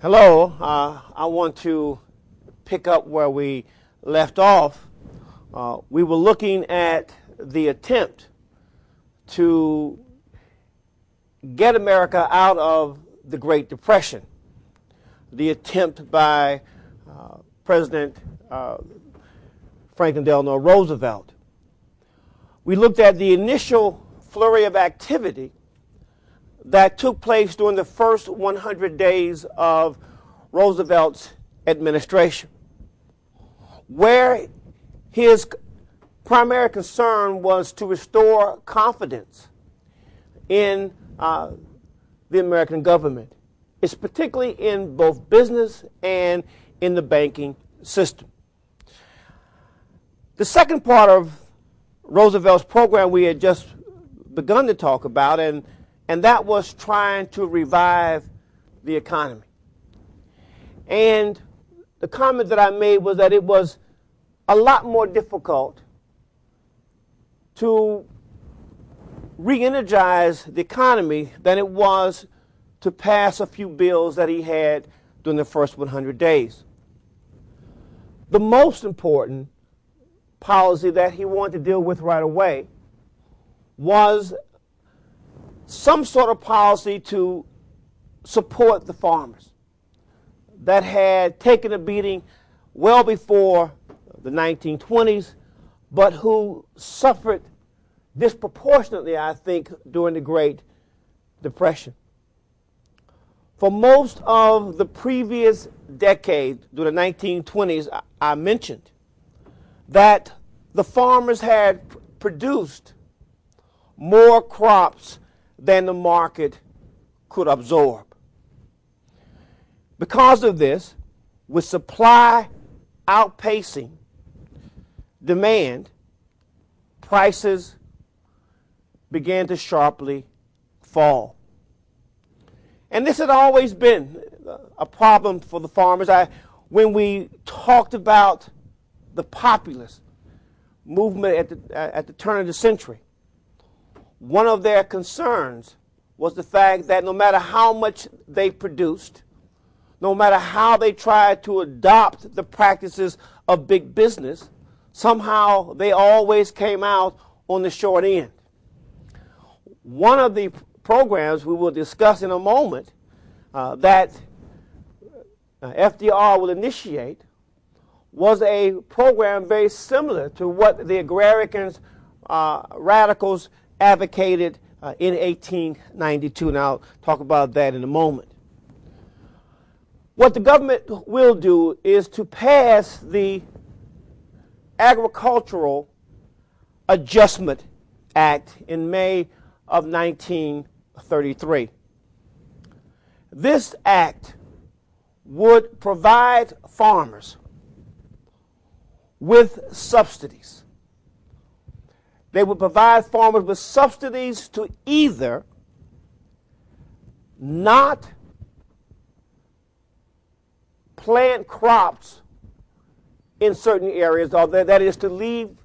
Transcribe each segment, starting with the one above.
Hello, I want to pick up where we left off. We were looking at the attempt to get America out of the Great Depression, the attempt by President Franklin Delano Roosevelt. We looked at the initial flurry of activity that took place during the first 100 days of Roosevelt's administration, where his primary concern was to restore confidence in the American government. It's particularly in both business and in the banking system. The second part of Roosevelt's program we had just begun to talk about, and that was trying to revive the economy. And the comment that I made was that it was a lot more difficult to re-energize the economy than it was to pass a few bills that he had during the first 100 days. The most important policy that he wanted to deal with right away was some sort of policy to support the farmers that had taken a beating well before the 1920s, but who suffered disproportionately, I think, during the Great Depression. For most of the previous decade, during the 1920s, I mentioned that the farmers had produced more crops than the market could absorb. Because of this, with supply outpacing demand, prices began to sharply fall. And this had always been a problem for the farmers. When we talked about the populist movement at the turn of the century, one of their concerns was the fact that no matter how much they produced, no matter how they tried to adopt the practices of big business, somehow they always came out on the short end. One of the programs we will discuss in a moment that FDR will initiate was a program very similar to what the agrarians, radicals, advocated in 1892, and I'll talk about that in a moment. What the government will do is to pass the Agricultural Adjustment Act in May of 1933. This act would provide farmers with subsidies. They would provide farmers with subsidies to either not plant crops in certain areas, or that is to leave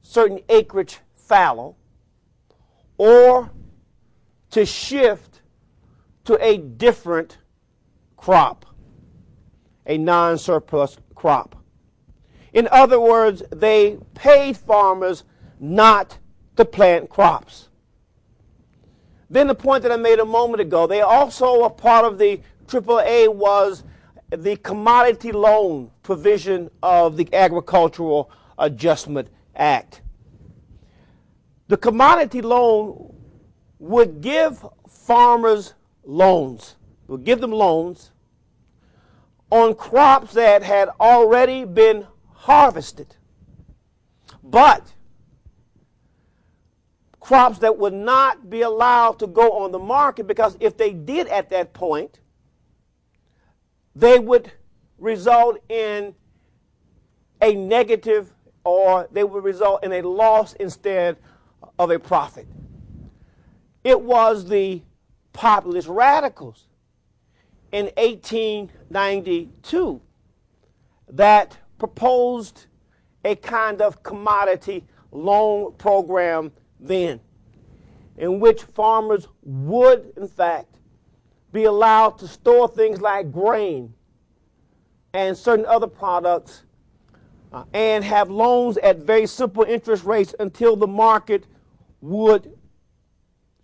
certain acreage fallow, or to shift to a different crop, a non-surplus crop. In other words, they paid farmers not to plant crops. Then the point that I made a moment ago, they also, a part of the AAA was the commodity loan provision of the Agricultural Adjustment Act. The commodity loan would give farmers loans, would give them loans on crops that had already been harvested, but crops that would not be allowed to go on the market, because if they did at that point, they would result in a negative, or they would result in a loss instead of a profit. It was the populist radicals in 1892 that proposed a kind of commodity loan program then, in which farmers would, in fact, be allowed to store things like grain and certain other products and have loans at very simple interest rates until the market would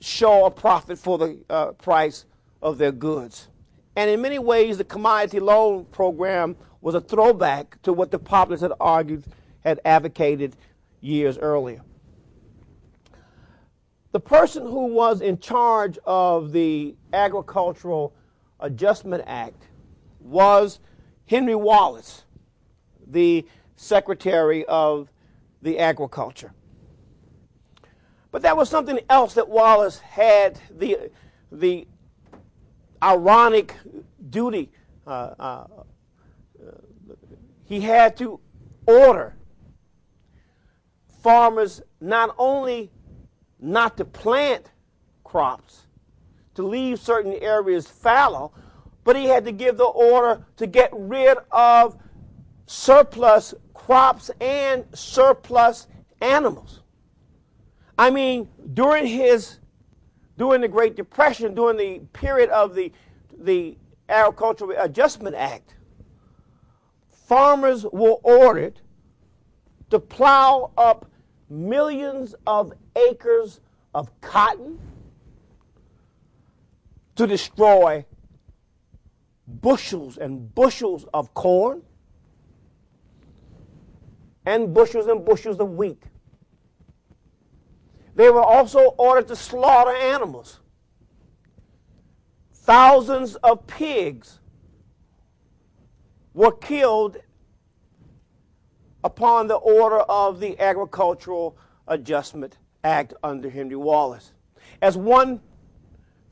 show a profit for the price of their goods. And in many ways, the commodity loan program was a throwback to what the populists had argued, had advocated years earlier. The person who was in charge of the Agricultural Adjustment Act was Henry Wallace, the Secretary of the Agriculture. But that was something else that Wallace had the ironic duty. He had to order farmers not only not to plant crops, to leave certain areas fallow, but he had to give the order to get rid of surplus crops and surplus animals. I mean, during the Great Depression, during the period of the Agricultural Adjustment Act, farmers were ordered to plow up millions of acres of cotton, to destroy bushels and bushels of corn, and bushels of wheat. They were also ordered to slaughter animals. Thousands of pigs were killed upon the order of the Agricultural Adjustment Act under Henry Wallace. As one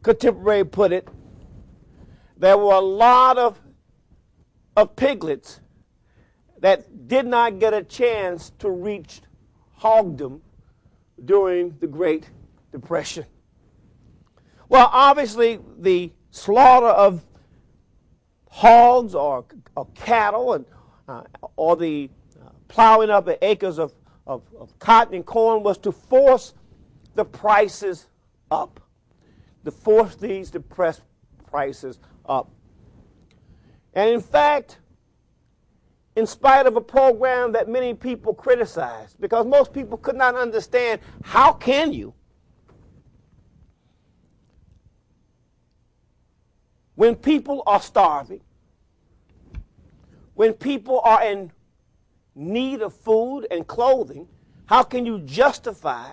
contemporary put it, there were a lot of piglets that did not get a chance to reach hogdom during the Great Depression. Well, obviously, the slaughter of hogs or cattle and or the plowing up of acres of cotton and corn was to force the prices up, to force these depressed prices up. And in fact, in spite of a program that many people criticized, because most people could not understand, how can you, when people are starving, when people are in need of food and clothing, how can you justify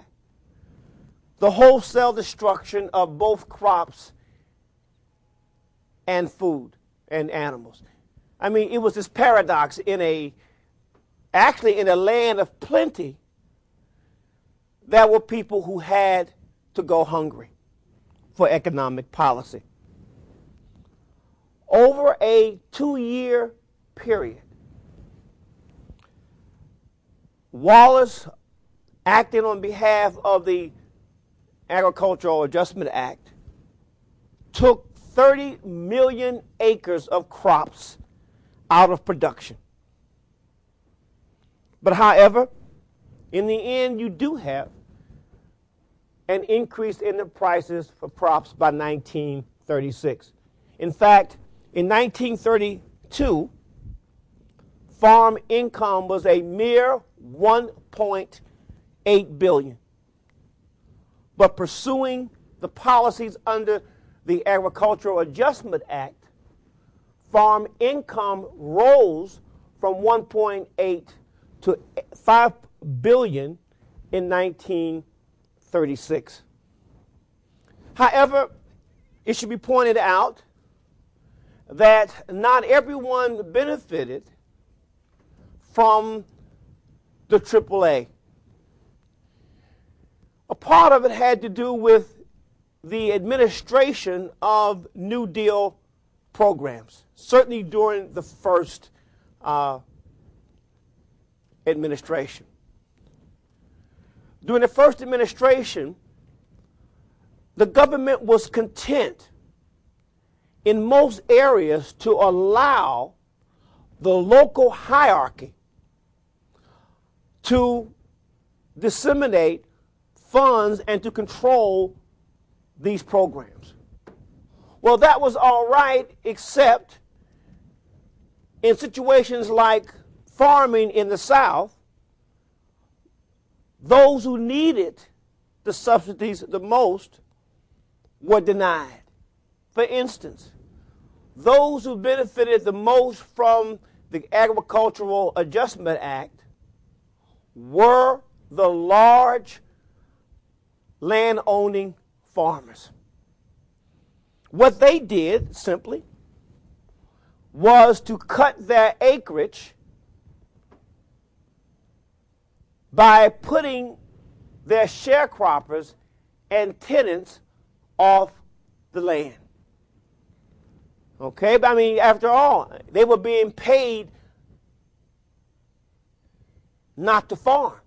the wholesale destruction of both crops and food and animals? I mean, it was this paradox actually in a land of plenty, there were people who had to go hungry for economic policy. Over a 2-year period, Wallace, acting on behalf of the Agricultural Adjustment Act, took 30 million acres of crops out of production. But however, in the end, you do have an increase in the prices for crops by 1936. In fact, in 1932, farm income was a mere $1.8 billion. But pursuing the policies under the Agricultural Adjustment Act, farm income rose from 1.8 to 5 billion in 1936. However, it should be pointed out that not everyone benefited from the AAA. A part of it had to do with the administration of New Deal programs, certainly during the first administration. During the first administration, the government was content in most areas to allow the local hierarchy to disseminate funds and to control these programs. Well, that was all right, except in situations like farming in the South, those who needed the subsidies the most were denied. For instance, those who benefited the most from the Agricultural Adjustment Act were the large land-owning farmers. What they did, simply, was to cut their acreage by putting their sharecroppers and tenants off the land. Okay, but I mean, after all, they were being paid not to farm.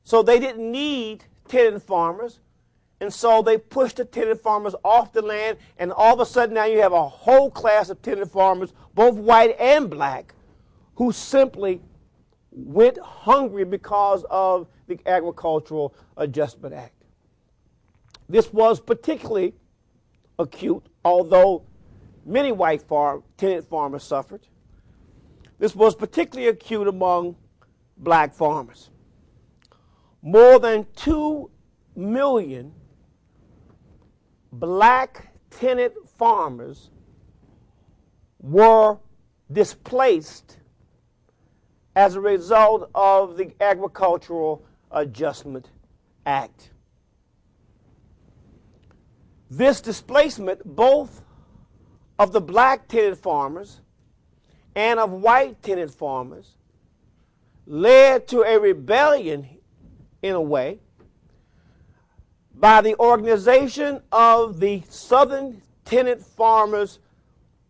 So they didn't need tenant farmers, and so they pushed the tenant farmers off the land, and all of a sudden now you have a whole class of tenant farmers, both white and black, who simply went hungry because of the Agricultural Adjustment Act. This was particularly acute, although many white tenant farmers suffered. This was particularly acute among black farmers. More than 2 million black tenant farmers were displaced as a result of the Agricultural Adjustment Act. This displacement, both of the black tenant farmers and of white tenant farmers, led to a rebellion, in a way, by the organization of the Southern Tenant Farmers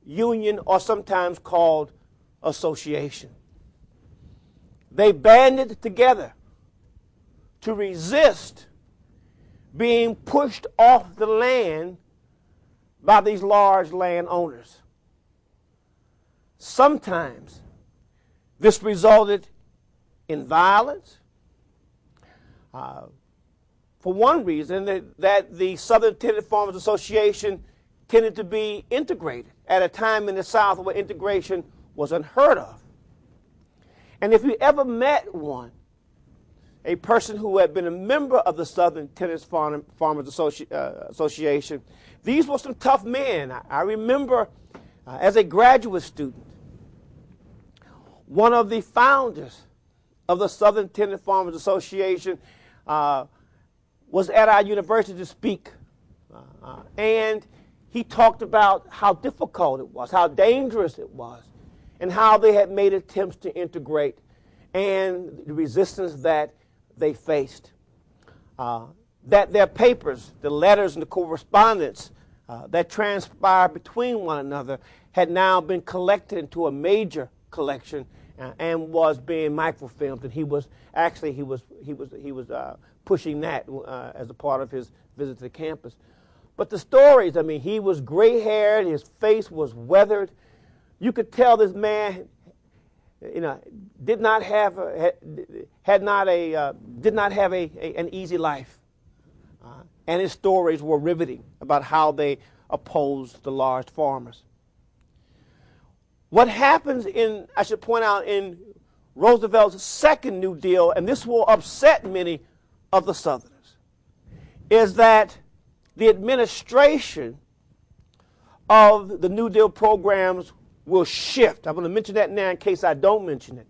Union, or sometimes called Association. They banded together to resist being pushed off the land by these large landowners. Sometimes this resulted in violence. For one reason, that the Southern Tenant Farmers Association tended to be integrated at a time in the South where integration was unheard of. And if you ever met one, a person who had been a member of the Southern Tenant Farmers Association, these were some tough men. I remember as a graduate student, one of the founders of the Southern Tenant Farmers Association was at our university to speak. And he talked about how difficult it was, how dangerous it was, and how they had made attempts to integrate and the resistance that they faced. That their papers, the letters and the correspondence that transpired between one another had now been collected into a major collection and was being microfilmed, and he was pushing that as a part of his visit to the campus. But the stories, I mean, he was gray-haired, his face was weathered. You could tell this man, did not have an easy life, and his stories were riveting about how they opposed the large farmers. What happens I should point out, in Roosevelt's second New Deal, and this will upset many of the Southerners, is that the administration of the New Deal programs will shift. I'm going to mention that now in case I don't mention it.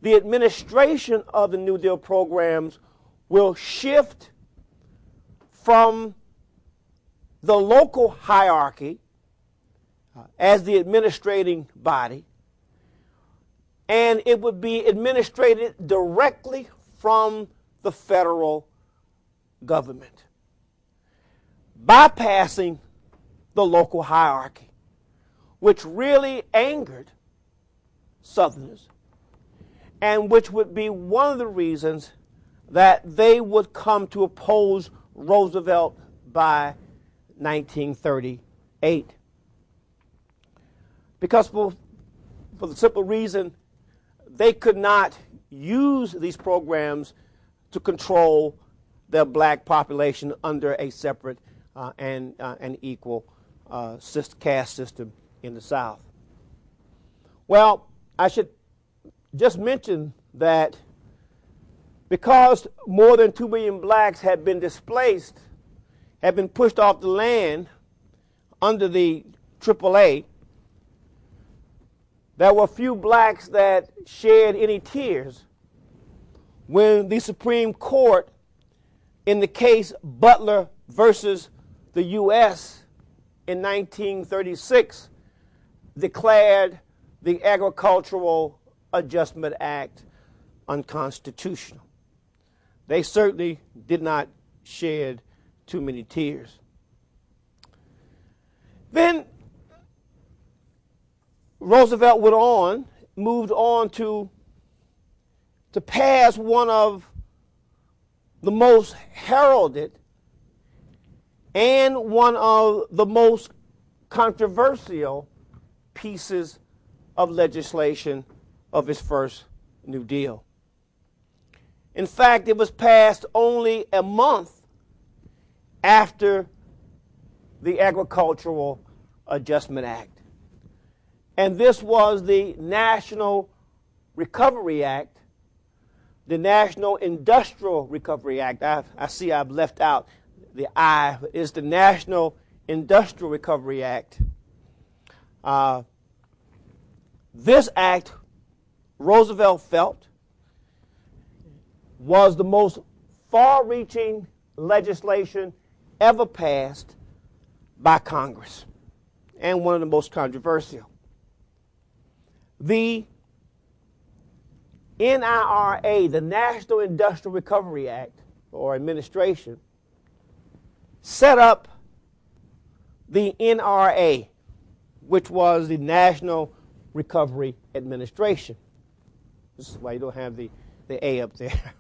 The administration of the New Deal programs will shift from the local hierarchy as the administrating body, and it would be administrated directly from the federal government, bypassing the local hierarchy, which really angered Southerners, and which would be one of the reasons that they would come to oppose Roosevelt by 1938. Because for the simple reason they could not use these programs to control the black population under a separate and equal caste system in the South. Well, I should just mention that because more than 2 million blacks had been displaced, had been pushed off the land under the AAA, there were few blacks that shed any tears when the Supreme Court, in the case Butler versus the U.S. in 1936, declared the Agricultural Adjustment Act unconstitutional. They certainly did not shed too many tears. Then Roosevelt moved on to pass one of the most heralded and one of the most controversial pieces of legislation of his first New Deal. In fact, it was passed only a month after the Agricultural Adjustment Act. And this was the National Recovery Act, the National Industrial Recovery Act. I see I've left out the I. It's the National Industrial Recovery Act. This act, Roosevelt felt, was the most far-reaching legislation ever passed by Congress, and one of the most controversial. The NIRA, the National Industrial Recovery Act, or administration, set up the NRA, which was the National Recovery Administration. This is why you don't have the A up there.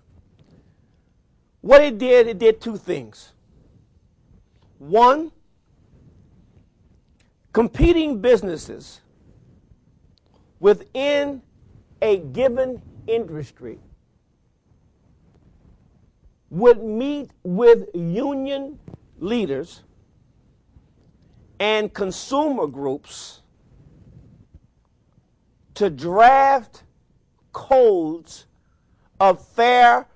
What it did two things. One, competing businesses within a given industry would meet with union leaders and consumer groups to draft codes of fair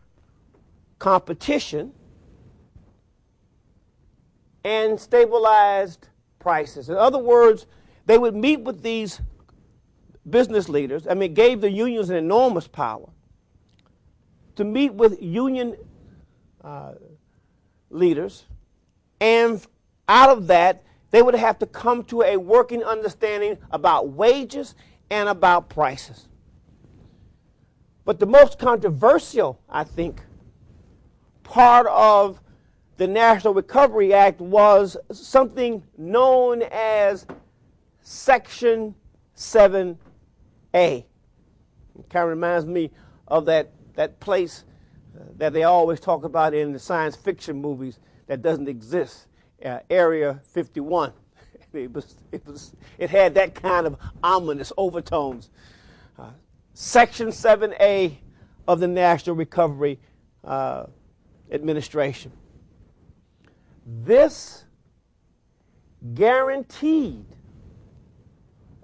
competition and stabilized prices. In other words, they would meet with these business leaders. I mean, it gave the unions an enormous power to meet with union leaders, and out of that, they would have to come to a working understanding about wages and about prices. But the most controversial, I think, part of the National Recovery Act was something known as Section 7A. It kind of reminds me of that place that they always talk about in the science fiction movies that doesn't exist, Area 51. It had that kind of ominous overtones. Section 7A of the National Recovery Administration. This guaranteed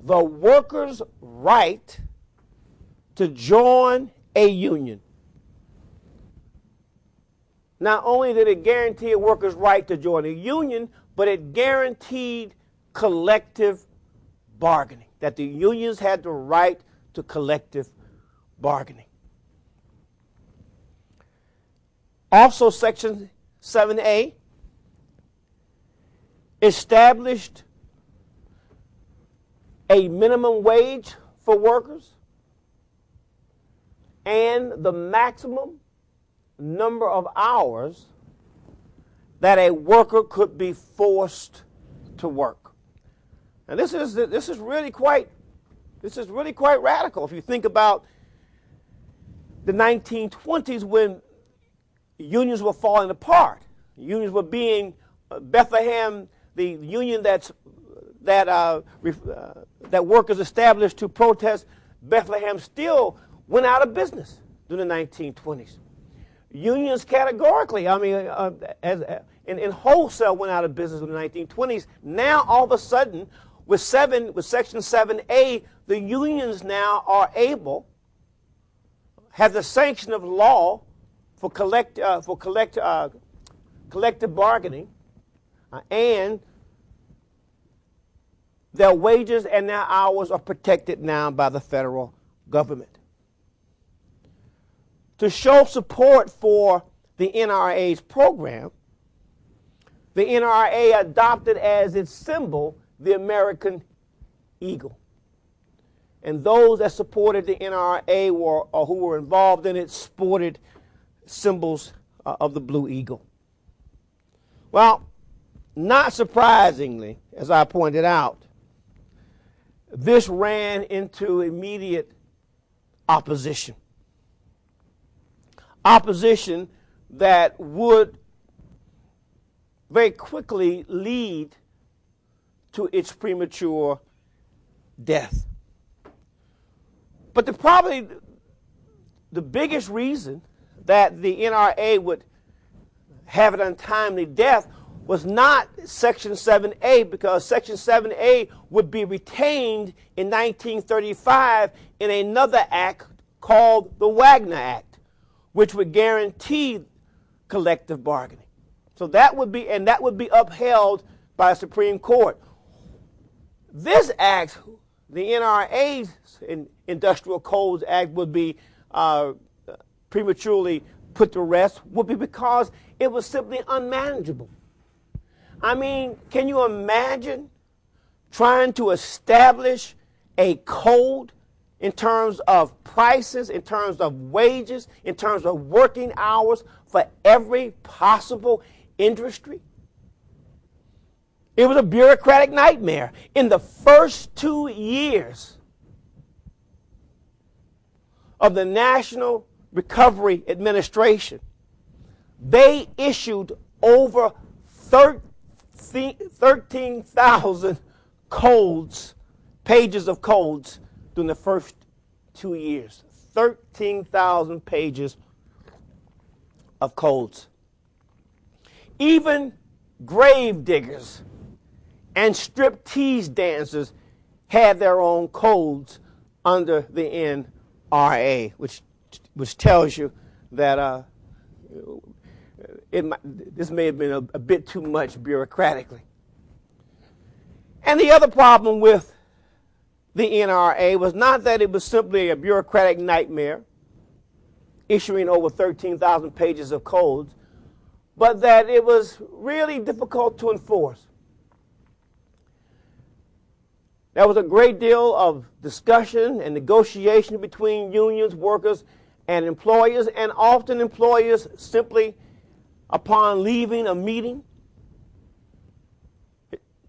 the workers' right to join a union. Not only did it guarantee a worker's right to join a union, but it guaranteed collective bargaining, that the unions had the right to collective bargaining. Also, Section 7A established a minimum wage for workers and the maximum number of hours that a worker could be forced to work. And this is really quite radical if you think about the 1920s when unions were falling apart. Unions were being Bethlehem, the union that workers established to protest Bethlehem, still went out of business during the 1920s. unions categorically, I mean, in wholesale went out of business in the 1920s. Now, all of a sudden, with Section 7A, the unions now are able, have the sanction of law for collective bargaining, and their wages and their hours are protected now by the federal government. To show support for the NRA's program, the NRA adopted as its symbol the American eagle. And those that supported the NRA or who were involved in it sported symbols of the blue eagle. Well, not surprisingly, as I pointed out, this ran into immediate opposition. Opposition that would very quickly lead to its premature death. But probably the biggest reason that the NRA would have an untimely death was not Section 7A, because Section 7A would be retained in 1935 in another act called the Wagner Act, which would guarantee collective bargaining. So that would be upheld by the Supreme Court. This act, the NRA's Industrial Codes Act, would be prematurely put to rest, would be because it was simply unmanageable. I mean, can you imagine trying to establish a code in terms of prices, in terms of wages, in terms of working hours for every possible industry? It was a bureaucratic nightmare. In the first 2 years of the National Recovery Administration, they issued over 13,000 codes, pages of codes, during the first 2 years. 13,000 pages of codes. Even grave diggers and striptease dancers had their own codes under the NRA, which tells you that this may have been a bit too much bureaucratically. And the other problem with the NRA was not that it was simply a bureaucratic nightmare, issuing over 13,000 pages of codes, but that it was really difficult to enforce. There was a great deal of discussion and negotiation between unions, workers, and employers, and often employers simply, upon leaving a meeting,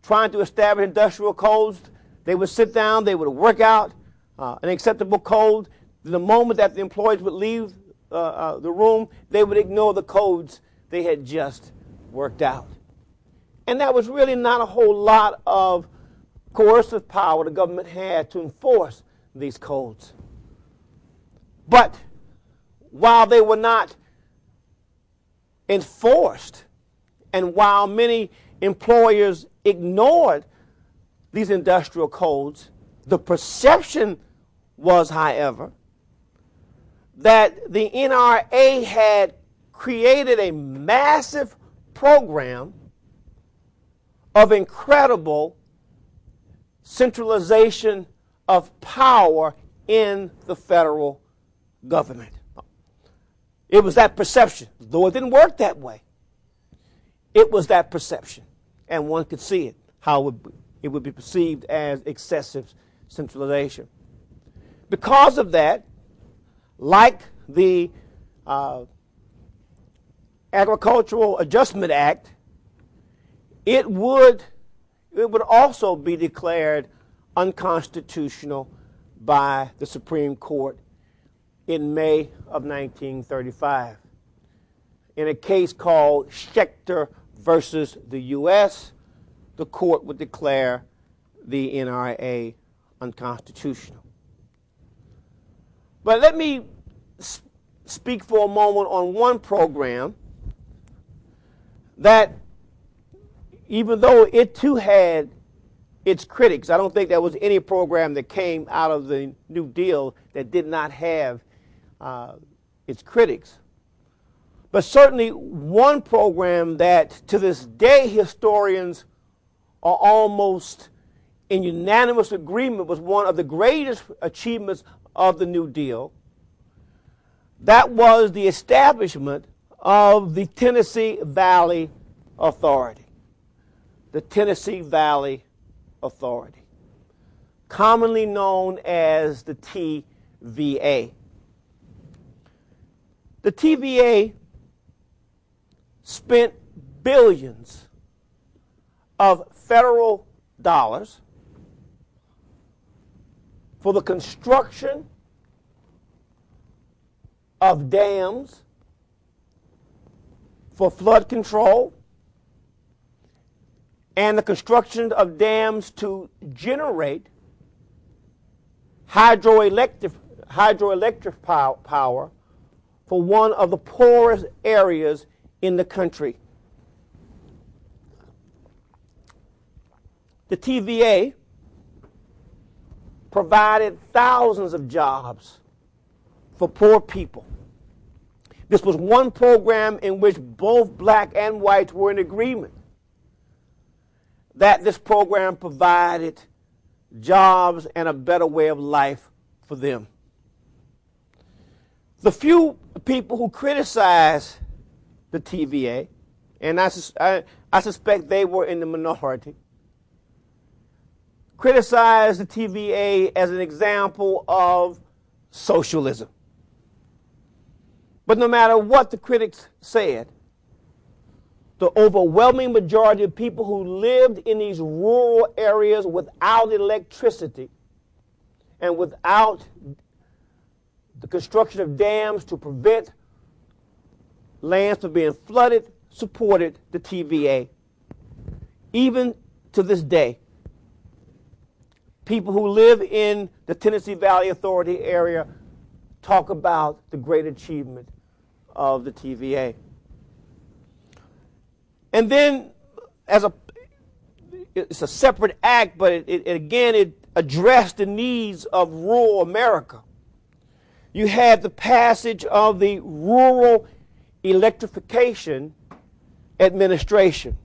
trying to establish industrial codes, they would sit down, they would work out an acceptable code. The moment that the employees would leave the room, they would ignore the codes they had just worked out. And that was really not a whole lot of coercive power the government had to enforce these codes. But while they were not enforced, and while many employers ignored these industrial codes, the perception was, however, that the NRA had created a massive program of incredible centralization of power in the federal government. It was that perception, though it didn't work that way. It was that perception, and one could see it, how it would be perceived as excessive centralization. Because of that, like the Agricultural Adjustment Act, it would also be declared unconstitutional by the Supreme Court in May of 1935. In a case called Schechter versus the U.S., the court would declare the NRA unconstitutional. But let me speak for a moment on one program that, even though it too had its critics, I don't think there was any program that came out of the New Deal that did not have its critics. But certainly one program that to this day historians are almost in unanimous agreement was one of the greatest achievements of the New Deal. That was the establishment of the Tennessee Valley Authority. The Tennessee Valley Authority, commonly known as the TVA. The TVA spent billions of federal dollars for the construction of dams, for flood control, and the construction of dams to generate hydroelectric power for one of the poorest areas in the country. The TVA provided thousands of jobs for poor people. This was one program in which both black and whites were in agreement that this program provided jobs and a better way of life for them. The few people who criticize the TVA, and I suspect they were in the minority, criticize the TVA as an example of socialism. But no matter what the critics said, the overwhelming majority of people who lived in these rural areas without electricity and without the construction of dams to prevent lands from being flooded supported the TVA. Even to this day, people who live in the Tennessee Valley Authority area talk about the great achievement of the TVA. And then, it's a separate act, but it addressed the needs of rural America. You had the passage of the Rural Electrification Administration,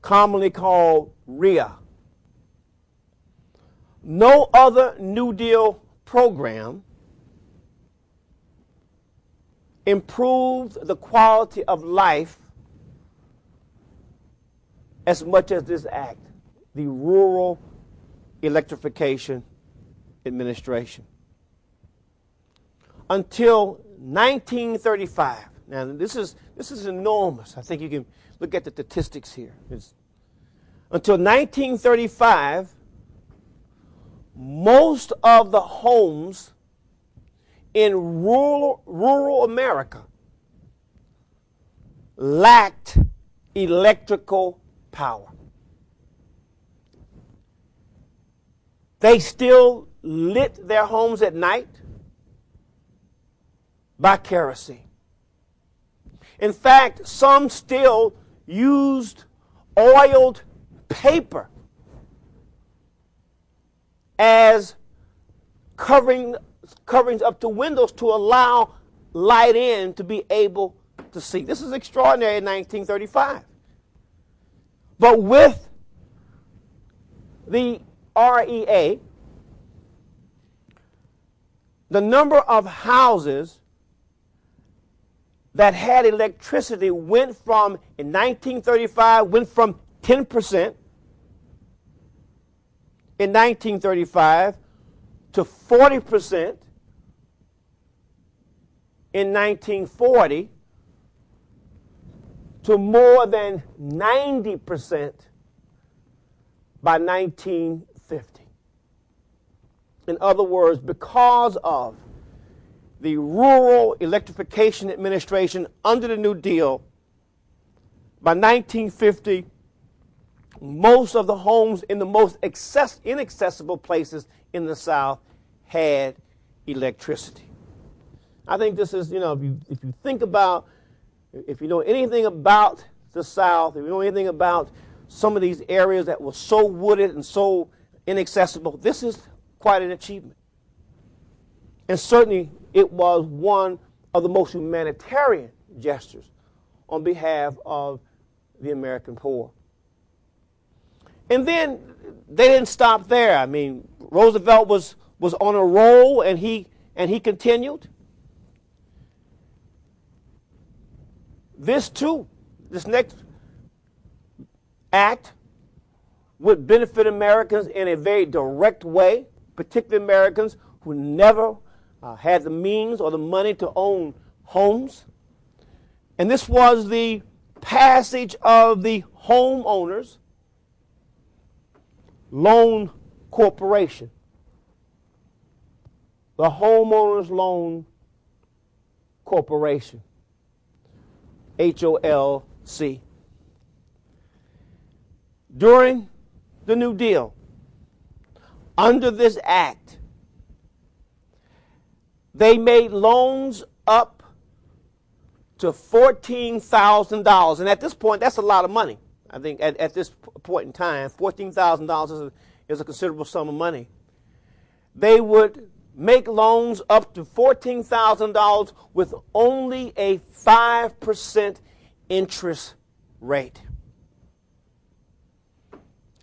commonly called REA. No other New Deal program improved the quality of life as much as this act, the Rural Electrification Administration. Until 1935. Now, this is enormous. I think you can look at the statistics here. Until 1935, most of the homes in rural America lacked electrical power. They still lit their homes at night by kerosene. In fact, some still used oiled paper as coverings up to windows to allow light in to be able to see. This is extraordinary in 1935. But with the REA, the number of houses that had electricity went from, in 1935, went from 10% in 1935 to 40% in 1940 to more than 90% by 1950. In other words, because of the Rural Electrification Administration under the New Deal, by 1950, most of the homes in the most inaccessible places in the South had electricity. I think this is, if you think about, if you know anything about the South, if you know anything about some of these areas that were so wooded and so inaccessible, this is quite an achievement. And certainly it was one of the most humanitarian gestures on behalf of the American poor. And then they didn't stop there. I mean, Roosevelt was on a roll, and he continued. This too, this next act would benefit Americans in a very direct way, particularly Americans who never had the means or the money to own homes. And this was the passage of the Homeowners Loan Corporation. The Homeowners Loan Corporation. HOLC. During the New Deal, under this act, they made loans up to $14,000. And at this point, that's a lot of money. I think at this point in time, $14,000 is a considerable sum of money. They would make loans up to $14,000 with only a 5% interest rate.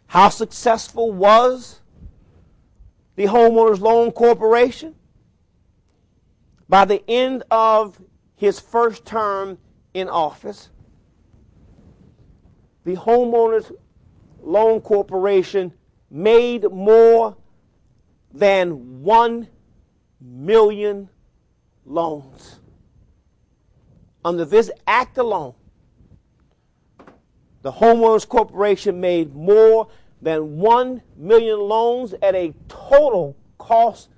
How successful was the Homeowners Loan Corporation? By the end of his first term in office, the Homeowners Loan Corporation made more than 1 million loans. Under this act alone, the Homeowners Corporation made more than 1 million loans at a total cost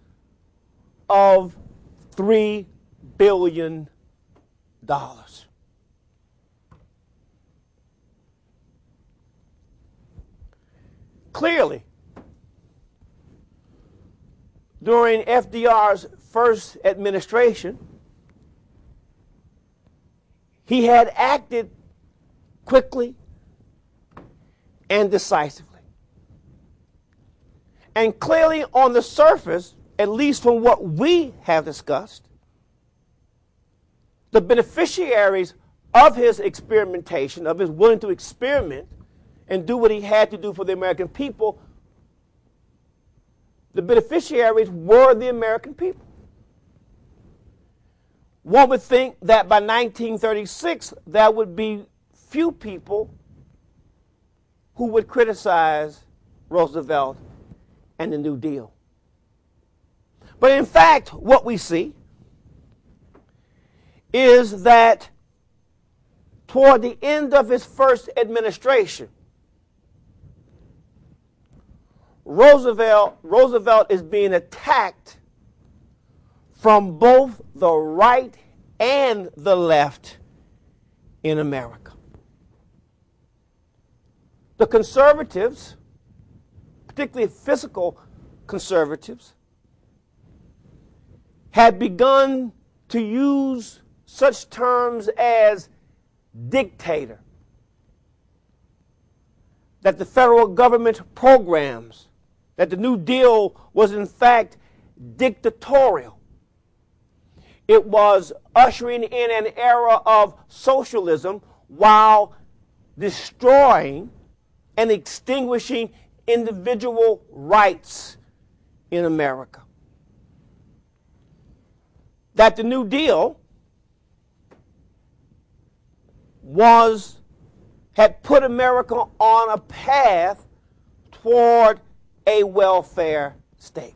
of $3 billion. Clearly, during FDR's first administration, he had acted quickly and decisively. And clearly on the surface, at least from what we have discussed, the beneficiaries of his experimentation, of his willing to experiment and do what he had to do for the American people, the beneficiaries were the American people. One would think that by 1936, there would be few people who would criticize Roosevelt and the New Deal. But in fact, what we see is that toward the end of his first administration, Roosevelt is being attacked from both the right and the left in America. The conservatives, particularly fiscal conservatives, had begun to use such terms as dictator, that the federal government programs, that the New Deal was in fact dictatorial. It was ushering in an era of socialism while destroying and extinguishing individual rights in America. That the New Deal had put America on a path toward a welfare state.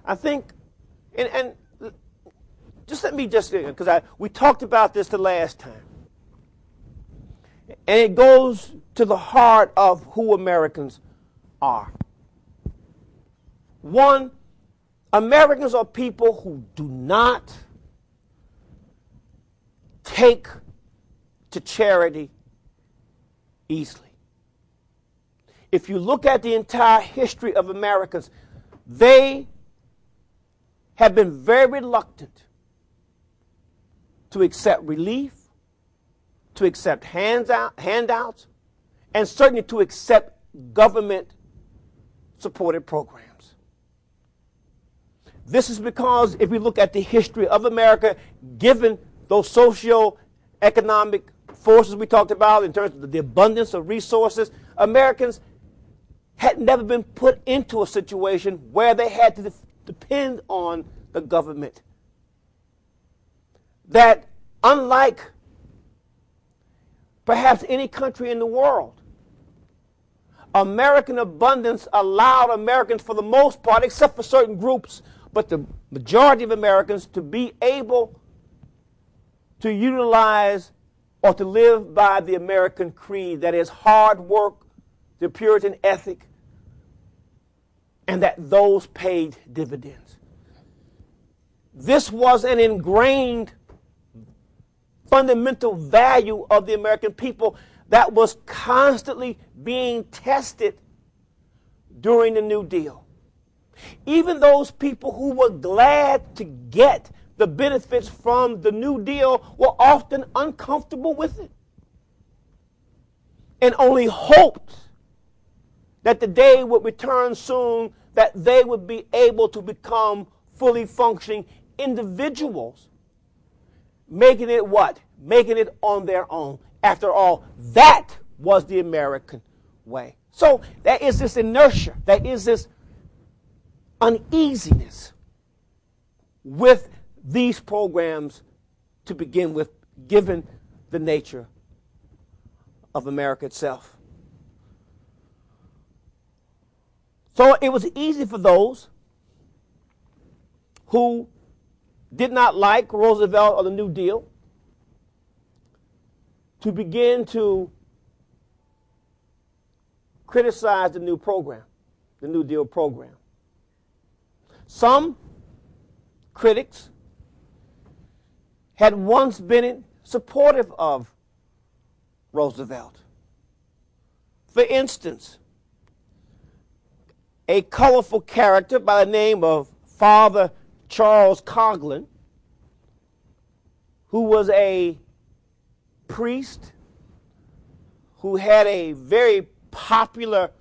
I think, and just let me because we talked about this the last time, and it goes to the heart of who Americans are. One, Americans are people who do not take to charity easily. If you look at the entire history of Americans, they have been very reluctant to accept relief, to accept handouts, and certainly to accept government-supported programs. This is because if we look at the history of America, given those socio-economic forces we talked about in terms of the abundance of resources, Americans had never been put into a situation where they had to depend on the government. That unlike perhaps any country in the world, American abundance allowed Americans, for the most part, except for certain groups, but the majority of Americans, to be able to utilize or to live by the American creed, that is hard work, the Puritan ethic, and that those paid dividends. This was an ingrained fundamental value of the American people that was constantly being tested during the New Deal. Even those people who were glad to get the benefits from the New Deal were often uncomfortable with it and only hoped that the day would return soon that they would be able to become fully functioning individuals, making it what? Making it on their own. After all, that was the American way. So there is this inertia, there is this uneasiness with these programs to begin with, given the nature of America itself. So it was easy for those who did not like Roosevelt or the New Deal to begin to criticize the new program, the New Deal program. Some critics had once been supportive of Roosevelt. For instance, a colorful character by the name of Father Charles Coughlin, who was a priest who had a very popular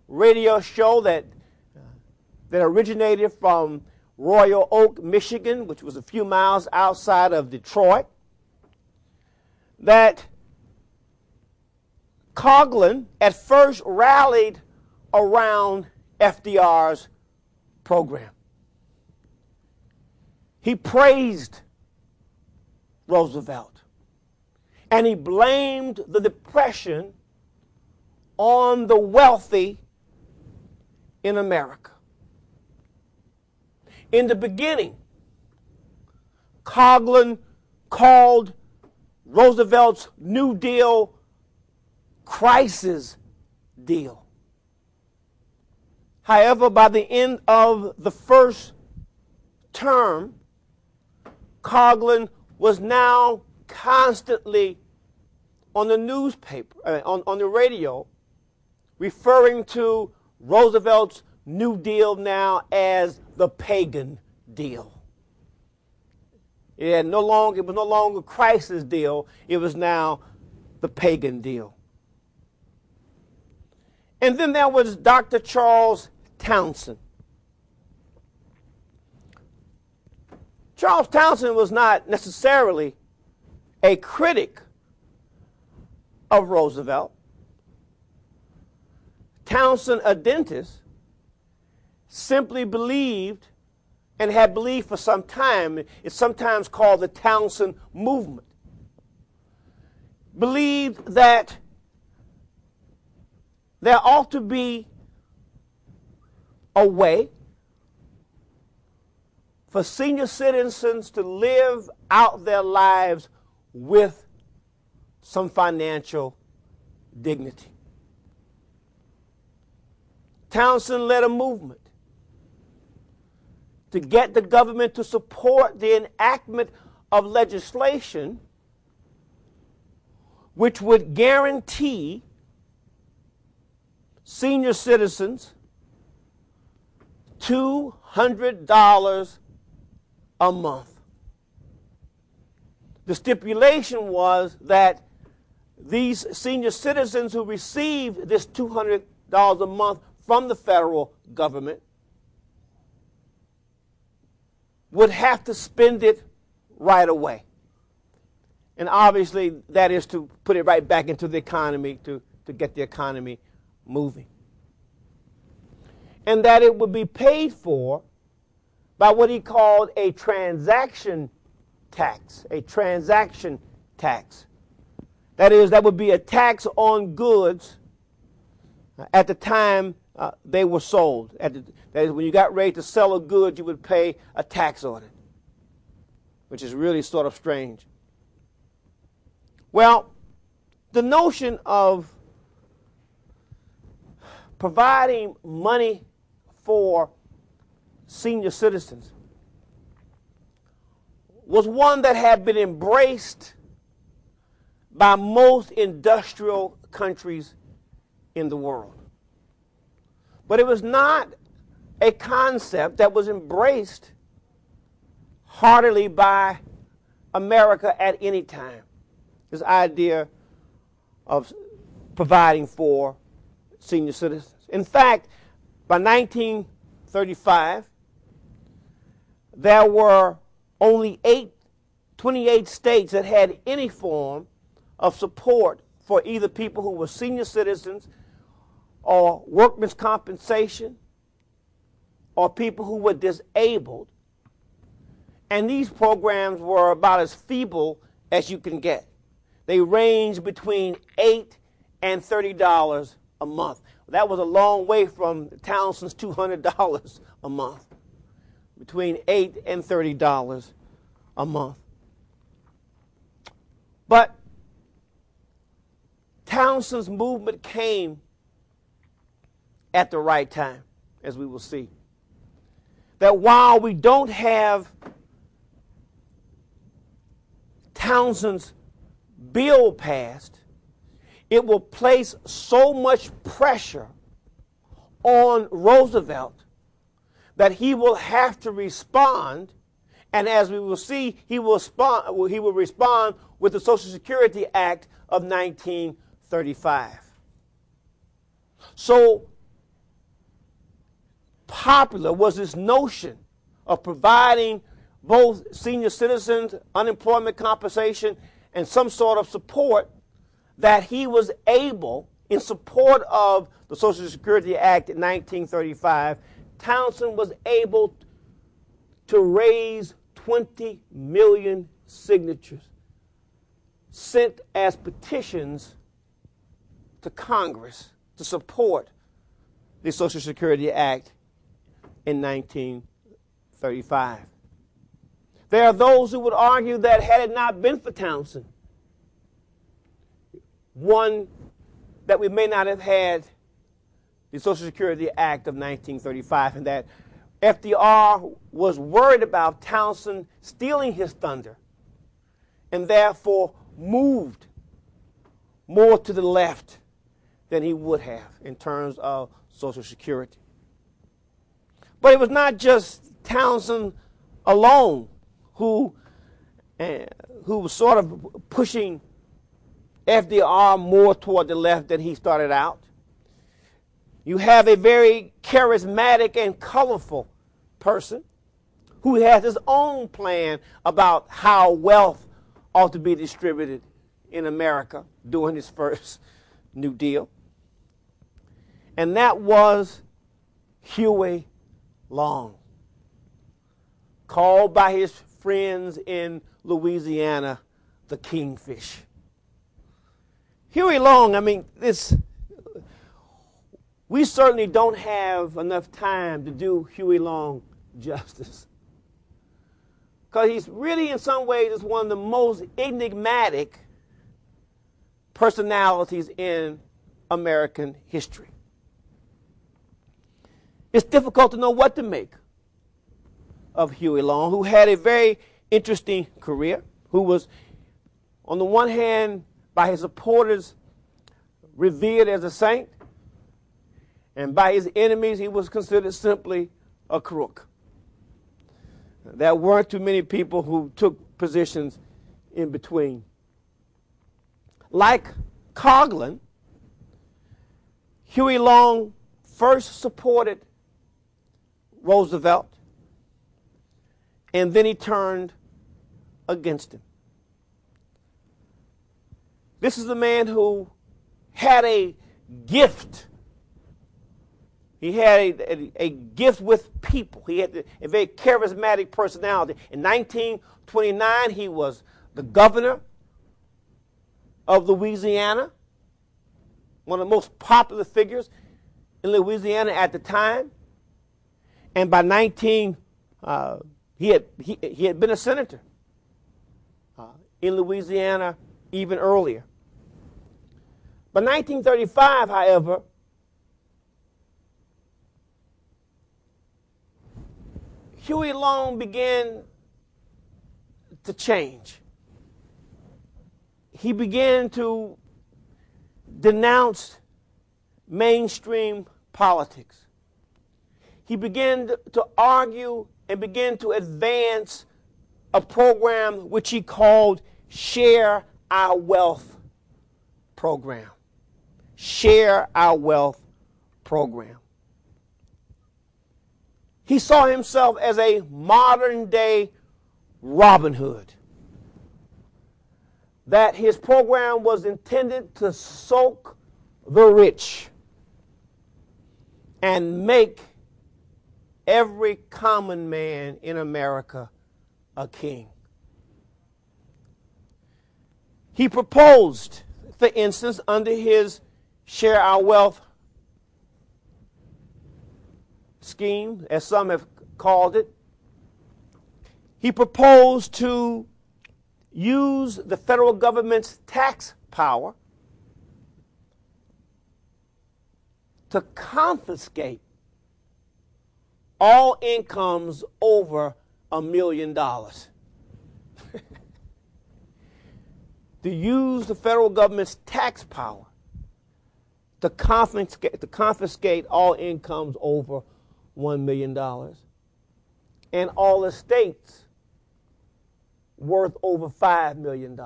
radio show that originated from Royal Oak, Michigan, which was a few miles outside of Detroit, that Coughlin at first rallied around FDR's program. He praised Roosevelt, and he blamed the Depression on the wealthy in America. In the beginning, Coughlin called Roosevelt's New Deal crisis deal. However, by the end of the first term, Coughlin was now constantly on the newspaper, on the radio, referring to Roosevelt's New Deal now as the pagan deal. It was no longer a crisis deal. It was now the pagan deal. And then there was Dr. Charles Townsend. Charles Townsend was not necessarily a critic of Roosevelt. Townsend, a dentist, simply believed, and had believed for some time, it's sometimes called the Townsend movement, believed that there ought to be a way for senior citizens to live out their lives with some financial dignity. Townsend led a movement to get the government to support the enactment of legislation which would guarantee senior citizens $200 a month. The stipulation was that these senior citizens who received this $200 a month from the federal government would have to spend it right away. And obviously that is to put it right back into the economy, to get the economy moving. And that it would be paid for by what he called a transaction tax, a transaction tax. That is, that would be a tax on goods at the time they were sold. That is, when you got ready to sell a good, you would pay a tax on it, which is really sort of strange. Well, the notion of providing money for senior citizens was one that had been embraced by most industrial countries in the world. But it was not a concept that was embraced heartily by America at any time. This idea of providing for senior citizens. In fact, by 1935, there were only 28 states that had any form of support for either people who were senior citizens or workmen's compensation or people who were disabled. And these programs were about as feeble as you can get. They ranged between $8 and $30 a month. That was a long way from Townsend's $200 a month. Between $8 and $30 a month. But Townsend's movement came at the right time, as we will see. That while we don't have Townsend's bill passed, it will place so much pressure on Roosevelt that he will have to respond, and as we will see, he will respond with the Social Security Act of 1935. So popular was this notion of providing both senior citizens unemployment compensation and some sort of support that he was able, in support of the Social Security Act in 1935, Townsend was able to raise 20 million signatures sent as petitions to Congress to support the Social Security Act in 1935. There are those who would argue that had it not been for Townsend, one, that we may not have had the Social Security Act of 1935, and that FDR was worried about Townsend stealing his thunder and therefore moved more to the left than he would have in terms of Social Security. But it was not just Townsend alone who was sort of pushing FDR more toward the left than he started out. You have a very charismatic and colorful person who has his own plan about how wealth ought to be distributed in America during his first New Deal. And that was Huey Long, called by his friends in Louisiana the Kingfish. Huey Long, we certainly don't have enough time to do Huey Long justice. Because he's really, in some ways, is one of the most enigmatic personalities in American history. It's difficult to know what to make of Huey Long, who had a very interesting career, who was, on the one hand, by his supporters, revered as a saint, and by his enemies, he was considered simply a crook. There weren't too many people who took positions in between. Like Coughlin, Huey Long first supported Roosevelt, and then he turned against him. This is a man who had a gift. He had a gift with people. He had a very charismatic personality. In 1929, he was the governor of Louisiana, one of the most popular figures in Louisiana at the time. And by he had been a senator in Louisiana even earlier. By 1935, however, Huey Long began to change. He began to denounce mainstream politics. He began to argue and began to advance a program which he called Share Our Wealth Program. Share Our Wealth Program. He saw himself as a modern-day Robin Hood. That his program was intended to soak the rich and make every common man in America a king. He proposed, for instance, under his Share Our Wealth scheme, as some have called it, he proposed to use the federal government's tax power to confiscate all incomes over $1 million. To use the federal government's tax power to confiscate all incomes over $1 million and all estates worth over $5 million.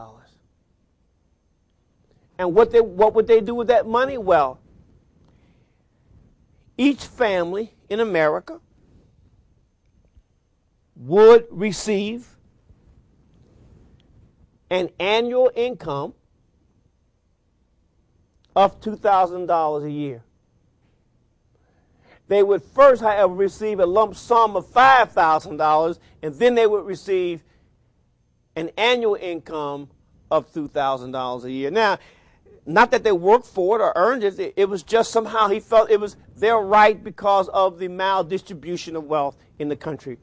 And what would they do with that money? Well, each family in America would receive an annual income of $2,000 a year. They would first, however, receive a lump sum of $5,000, and then they would receive an annual income of $2,000 a year. Now, not that they worked for it or earned it, it was just somehow he felt it was their right because of the maldistribution of wealth in the country.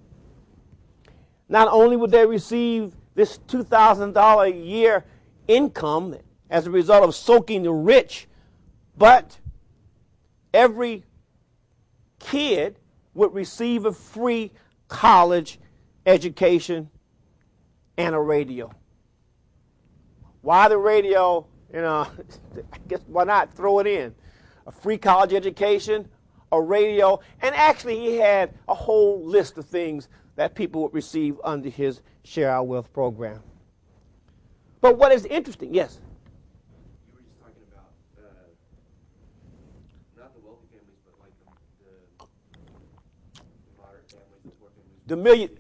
Not only would they receive this $2,000 a year income as a result of soaking the rich, but every kid would receive a free college education and a radio. Why the radio? I guess why not throw it in? A free college education, a radio, and actually he had a whole list of things that people would receive under his Share Our Wealth program. But what is interesting, yes? You were just talking about not the wealthy families, but like the moderate families, the poor families. The million.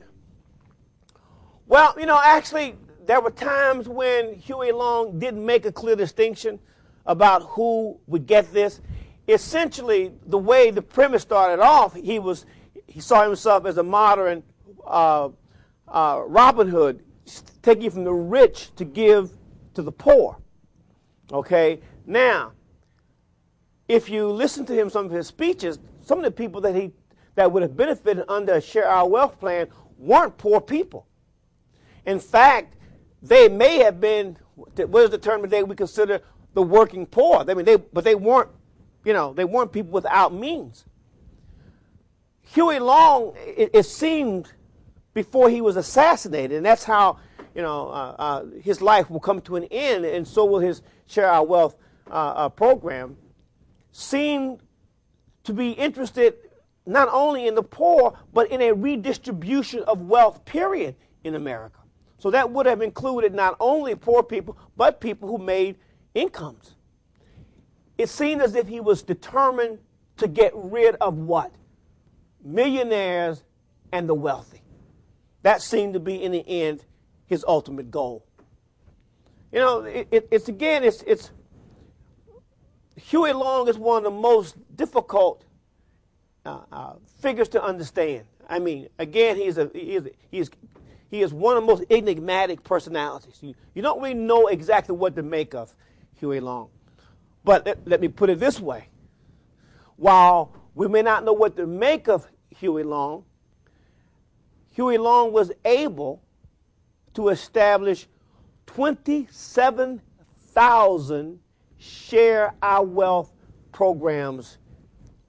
Well, actually, there were times when Huey Long didn't make a clear distinction about who would get this. Essentially, the way the premise started off, he saw himself as a modern Robin Hood, taking from the rich to give to the poor. Okay? Now, if you listen to him, some of his speeches, some of the people that would have benefited under a Share Our Wealth plan weren't poor people. In fact, they may have been, what is the term today we consider the working poor? I mean, they weren't, they weren't people without means. Huey Long, it seemed before he was assassinated, and that's how, his life will come to an end, and so will his Share Our Wealth program, seemed to be interested not only in the poor, but in a redistribution of wealth, period, in America. So that would have included not only poor people, but people who made incomes. It seemed as if he was determined to get rid of what? Millionaires and the wealthy. That seemed to be, in the end, his ultimate goal. You know, it's Huey Long is one of the most difficult figures to understand. I mean, again, he is one of the most enigmatic personalities. You don't really know exactly what to make of Huey Long. But let me put it this way. While we may not know what to make of Huey Long was able to establish 27,000 Share Our Wealth programs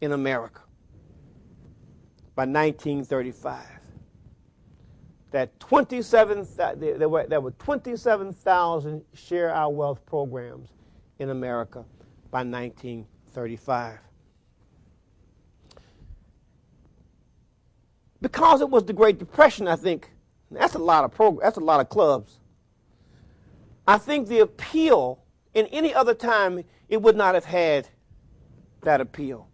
in America by 1935. There were 27,000 Share Our Wealth programs in America by 1935. Because it was the Great Depression, I think that's a lot of clubs. I think the appeal in any other time, it would not have had that appeal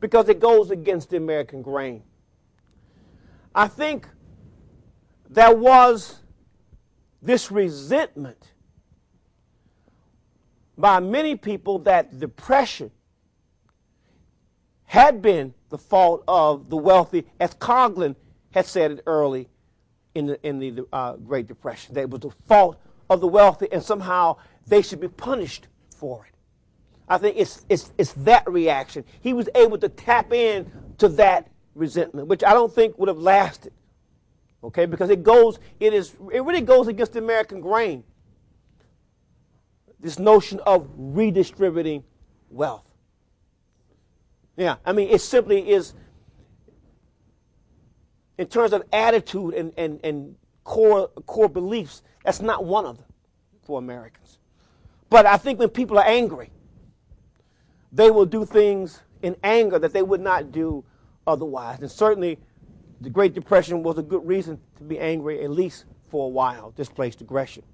because it goes against the American grain. I think there was this resentment by many people that depression had been the fault of the wealthy, as Coughlin had said it early in the Great Depression. That it was the fault of the wealthy, and somehow they should be punished for it. I think it's that reaction. He was able to tap in to that resentment, which I don't think would have lasted. Okay, because it really goes against the American grain. This notion of redistributing wealth. Yeah, I mean, it simply is, in terms of attitude and core beliefs, that's not one of them for Americans. But I think when people are angry, they will do things in anger that they would not do otherwise. And certainly, the Great Depression was a good reason to be angry, at least for a while, displaced aggression.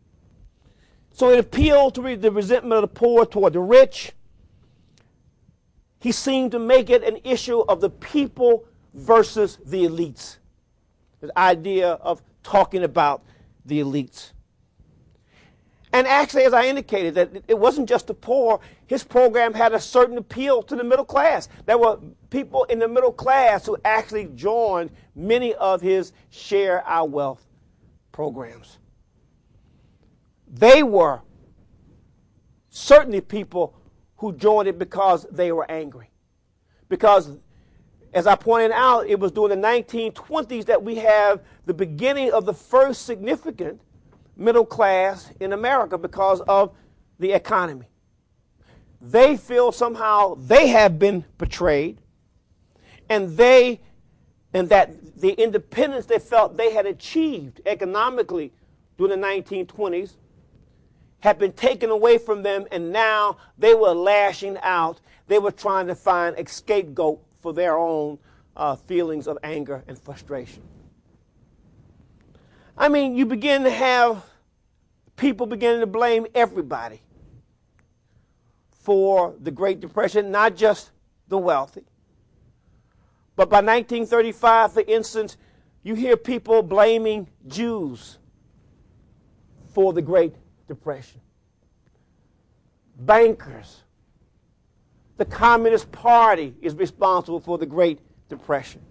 So it appealed to the resentment of the poor toward the rich. He seemed to make it an issue of the people versus the elites. The idea of talking about the elites. And actually, as I indicated, that it wasn't just the poor. His program had a certain appeal to the middle class. There were people in the middle class who actually joined many of his Share Our Wealth programs. They were certainly people who joined it because they were angry. Because, as I pointed out, it was during the 1920s that we have the beginning of the first significant middle class in America because of the economy. They feel somehow they have been betrayed, and that the independence they felt they had achieved economically during the 1920s had been taken away from them, and now they were lashing out. They were trying to find a scapegoat for their own feelings of anger and frustration. I mean, you begin to have people beginning to blame everybody for the Great Depression, not just the wealthy. But by 1935, for instance, you hear people blaming Jews for the Great Depression. Bankers. The Communist Party is responsible for the Great Depression.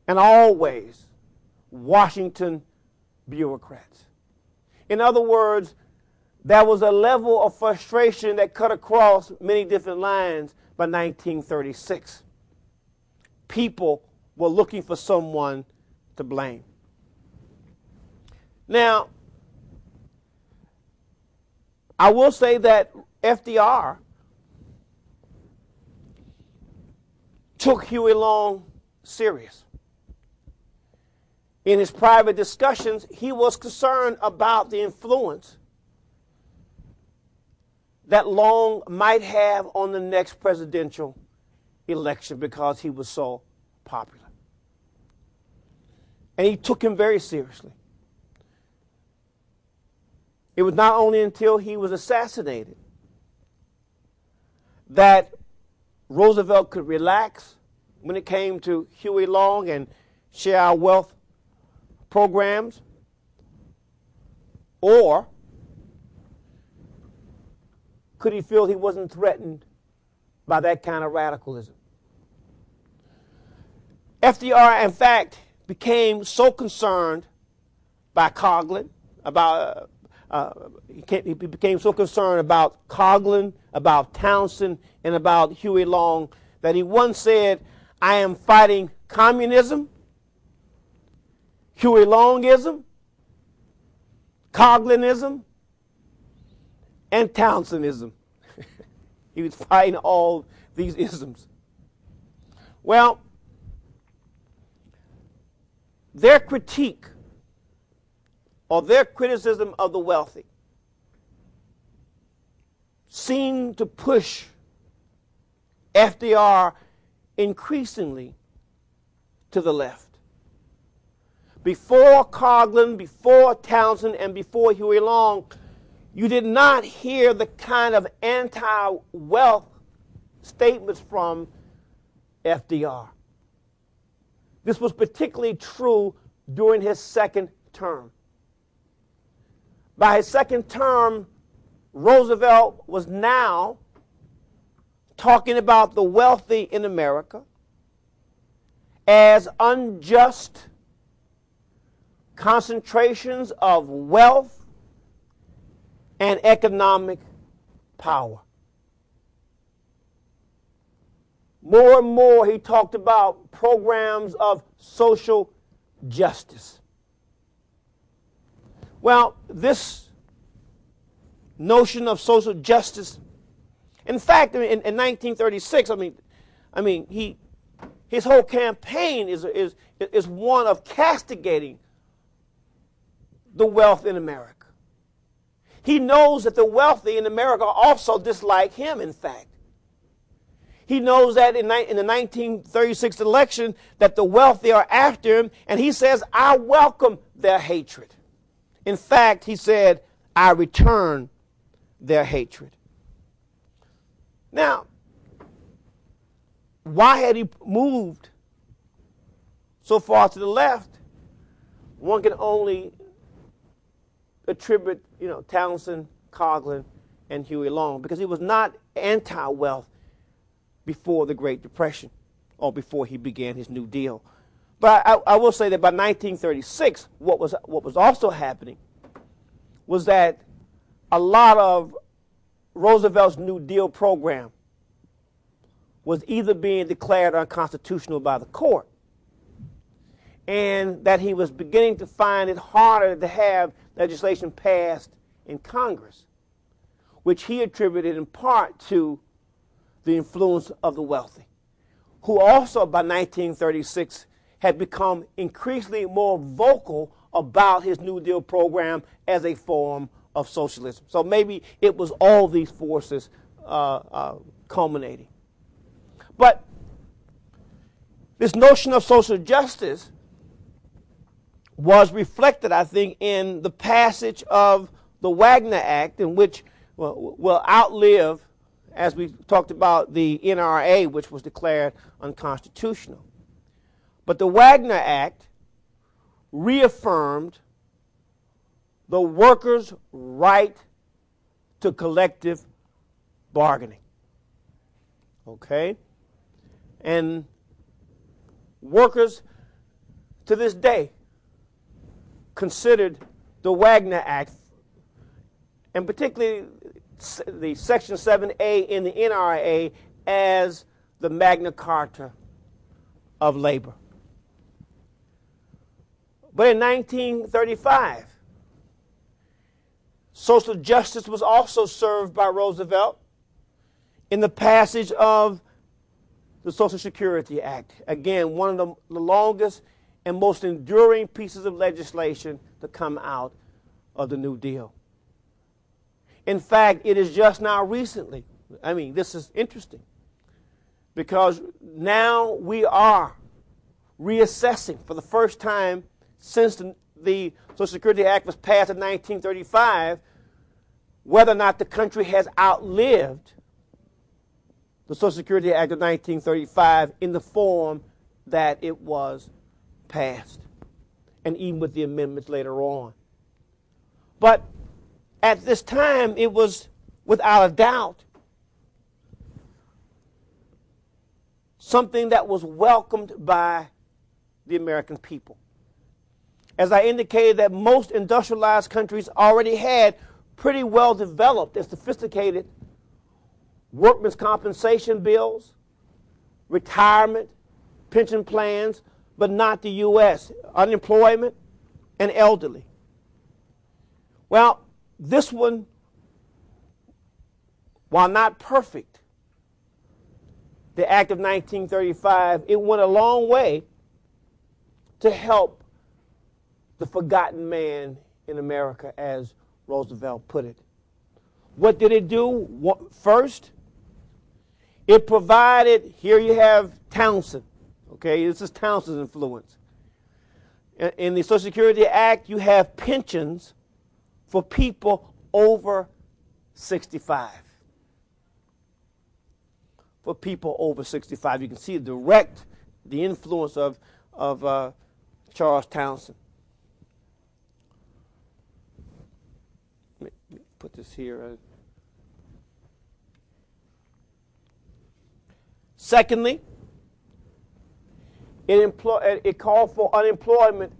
And always Washington bureaucrats. In other words, there was a level of frustration that cut across many different lines by 1936. People were looking for someone to blame. Now, I will say that FDR took Huey Long serious. In his private discussions, he was concerned about the influence that Long might have on the next presidential election because he was so popular. And he took him very seriously. It was not only until he was assassinated that Roosevelt could relax when it came to Huey Long and share our wealth programs, or could he feel he wasn't threatened by that kind of radicalism? FDR, in fact, became so concerned by Coughlin, he became so concerned about Coughlin, about Townsend, and about Huey Long that he once said, "I am fighting communism, Huey Longism, Coughlinism, and Townsendism." He was fighting all these isms. Well, their critique or their criticism of the wealthy seemed to push FDR increasingly to the left. Before Coughlin, before Townsend, and before Huey Long, you did not hear the kind of anti-wealth statements from FDR. This was particularly true during his second term. By his second term, Roosevelt was now talking about the wealthy in America as unjust concentrations of wealth and economic power. More and more, he talked about programs of social justice. Well, this notion of social justice, in fact, in 1936, his whole campaign is one of castigating the wealth in America. He knows that the wealthy in America also dislike him, in fact. He knows that in the 1936 election that the wealthy are after him, and he says, "I welcome their hatred." In fact, he said, "I return their hatred." Now, why had he moved so far to the left? One can only attribute, Townsend, Coughlin, and Huey Long, because he was not anti-wealth before the Great Depression or before he began his New Deal. But I will say that by 1936, what was also happening was that a lot of Roosevelt's New Deal program was either being declared unconstitutional by the court, and that he was beginning to find it harder to have legislation passed in Congress, which he attributed in part to the influence of the wealthy, who also by 1936 had become increasingly more vocal about his New Deal program as a form of socialism. So maybe it was all these forces culminating. But this notion of social justice was reflected, I think, in the passage of the Wagner Act, in which will outlive, as we talked about, the NRA, which was declared unconstitutional. But the Wagner Act reaffirmed the workers' right to collective bargaining. Okay? And workers to this day considered the Wagner Act, and particularly the Section 7A in the NRA, as the Magna Carta of labor. But in 1935, social justice was also served by Roosevelt in the passage of the Social Security Act. Again, one of the longest and most enduring pieces of legislation to come out of the New Deal. In fact, it is just now recently, this is interesting, because now we are reassessing for the first time since the Social Security Act was passed in 1935 whether or not the country has outlived the Social Security Act of 1935 in the form that it was passed, and even with the amendments later on. But at this time, it was without a doubt something that was welcomed by the American people. As I indicated, that most industrialized countries already had pretty well developed and sophisticated workmen's compensation bills, retirement, pension plans, but not the U.S., unemployment and elderly. Well, this one, while not perfect, the Act of 1935, it went a long way to help the forgotten man in America, as Roosevelt put it. What did it do? First, it provided, here you have Townsend, okay, this is Townsend's influence. In the Social Security Act, you have pensions for people over 65. For people over 65. You can see the influence of Charles Townsend. Let me put this here. Secondly, it called for unemployment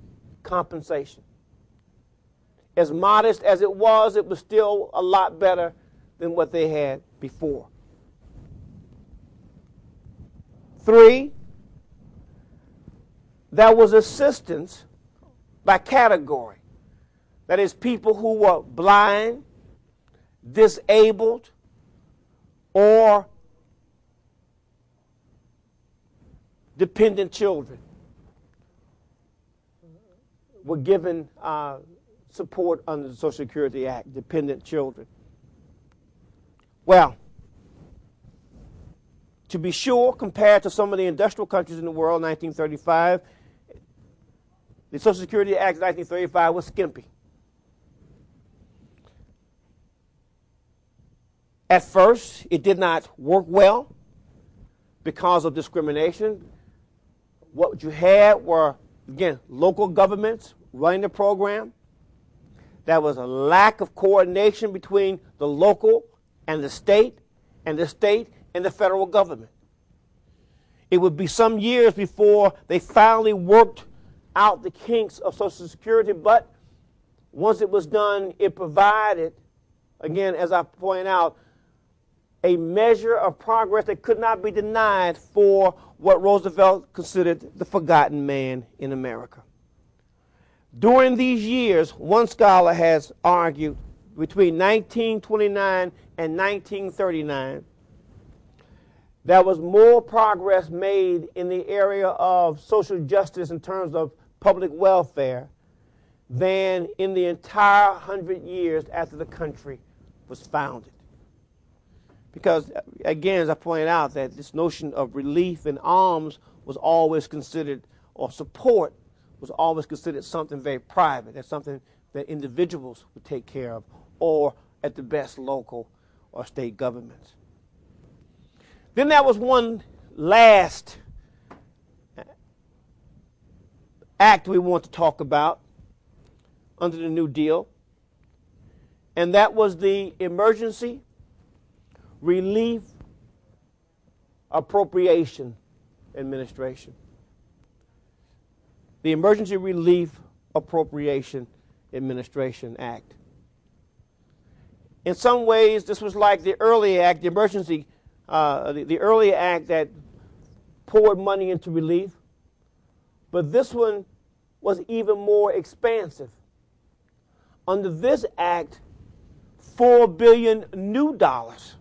compensation. As modest as it was still a lot better than what they had before. 3, there was assistance by category. That is, people who were blind, disabled, or dependent children were given support under the Social Security Act, dependent children. Well, to be sure, compared to some of the industrial countries in the world, 1935, the Social Security Act of 1935 was skimpy. At first, it did not work well because of discrimination. What you had were, again, local governments running the program. There was a lack of coordination between the local and the state and the federal government. It would be some years before they finally worked out the kinks of Social Security, but once it was done, it provided, again, as I point out, a measure of progress that could not be denied for what Roosevelt considered the forgotten man in America. During these years, one scholar has argued between 1929 and 1939, there was more progress made in the area of social justice in terms of public welfare than in the entire 100 years after the country was founded. Because, again, as I pointed out, that this notion of relief and alms was always considered, or support was always considered something very private. That's something that individuals would take care of, or at the best local or state governments. Then there was one last act we want to talk about under the New Deal, and that was the Emergency Relief Appropriation Administration. The Emergency Relief Appropriation Administration Act. In some ways, this was like the early act, the early act that poured money into relief, but this one was even more expansive. Under this act, $4 billion new dollars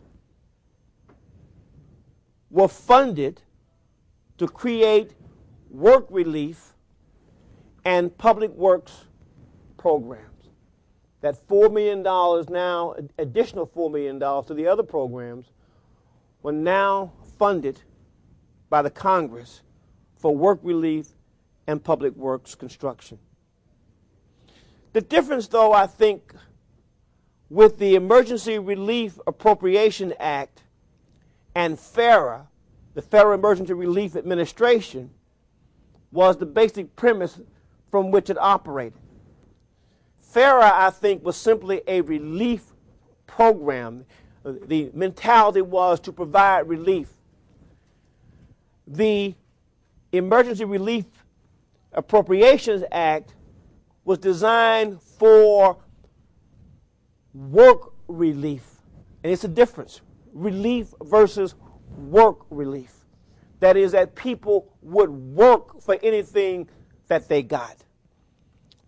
were funded to create work relief and public works programs. That $4 million now, additional $4 million to the other programs, were now funded by the Congress for work relief and public works construction. The difference, though, I think, with the Emergency Relief Appropriation Act and FARA, the Federal Emergency Relief Administration, was the basic premise from which it operated. FARA, I think, was simply a relief program. The mentality was to provide relief. The Emergency Relief Appropriations Act was designed for work relief. And it's a difference. Relief versus work relief. That is, that people would work for anything that they got.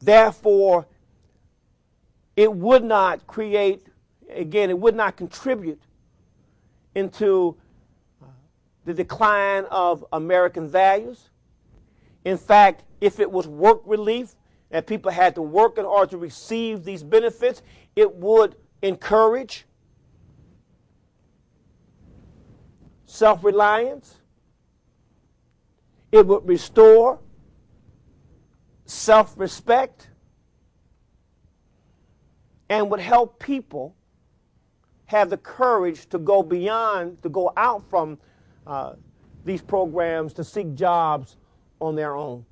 Therefore, it would not create, again, it would not contribute into the decline of American values. In fact, if it was work relief and people had to work in order to receive these benefits, it would encourage self-reliance. It would restore self-respect and would help people have the courage to go beyond, to go out from these programs to seek jobs on their own.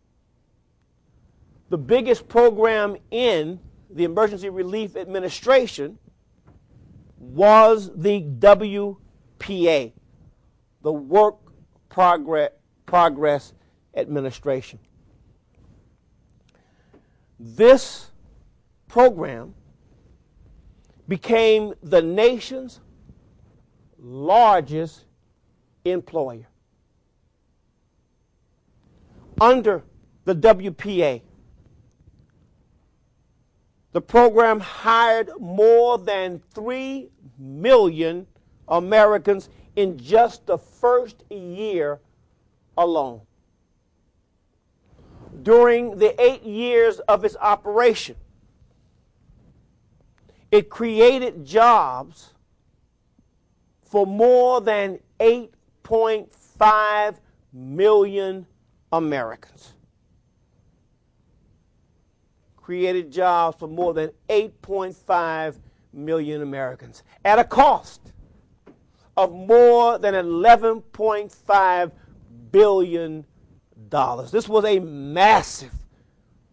The biggest program in the Emergency Relief Administration was the WPA, the Work Progress Administration. This program became the nation's largest employer. Under the WPA, the program hired more than 3 million Americans in just the first year alone. During the 8 years of its operation, it created jobs for more than 8.5 million Americans. Created jobs for more than 8.5 million Americans at a cost of more than $11.5 billion. This was a massive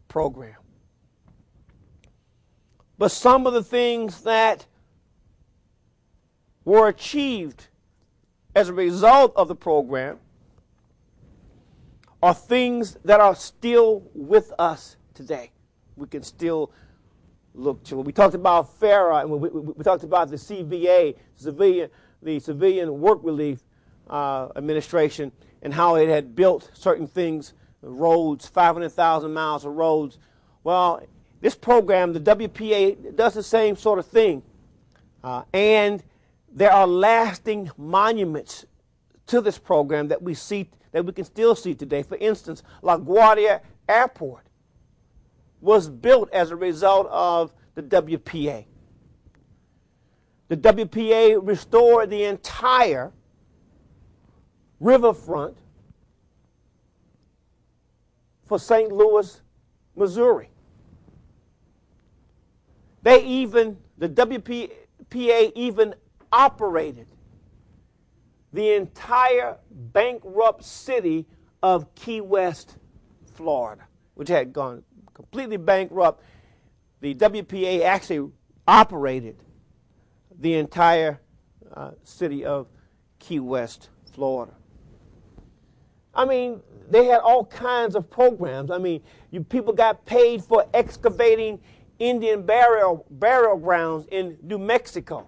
program. But some of the things that were achieved as a result of the program are things that are still with us today. We can still look to. We talked about FARA, and we talked about the CVA, the Civilian Work Relief Administration, and how it had built certain things, roads, 500,000 miles of roads. Well, this program, the WPA, does the same sort of thing. And there are lasting monuments to this program that we can still see today. For instance, LaGuardia Airport was built as a result of the WPA. The WPA restored the entire riverfront for St. Louis, Missouri. The WPA even operated the entire bankrupt city of Key West, Florida, which had gone completely bankrupt. The WPA actually operated the entire city of Key West, Florida. I mean, they had all kinds of programs. I mean, people got paid for excavating Indian burial grounds in New Mexico.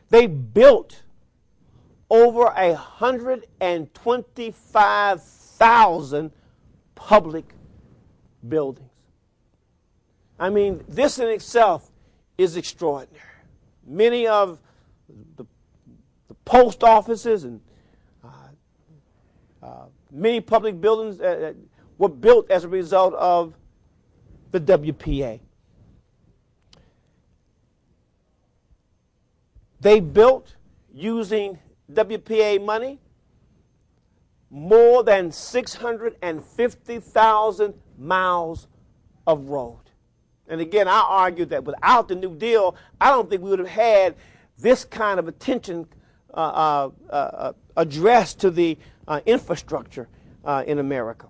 They built over 125,000 public buildings. I mean, this in itself is extraordinary. Many of the post offices and many public buildings were built as a result of the WPA. They built using WPA money more than 650,000 miles of road. And again, I argued that without the New Deal, I don't think we would have had this kind of attention addressed to the infrastructure in America.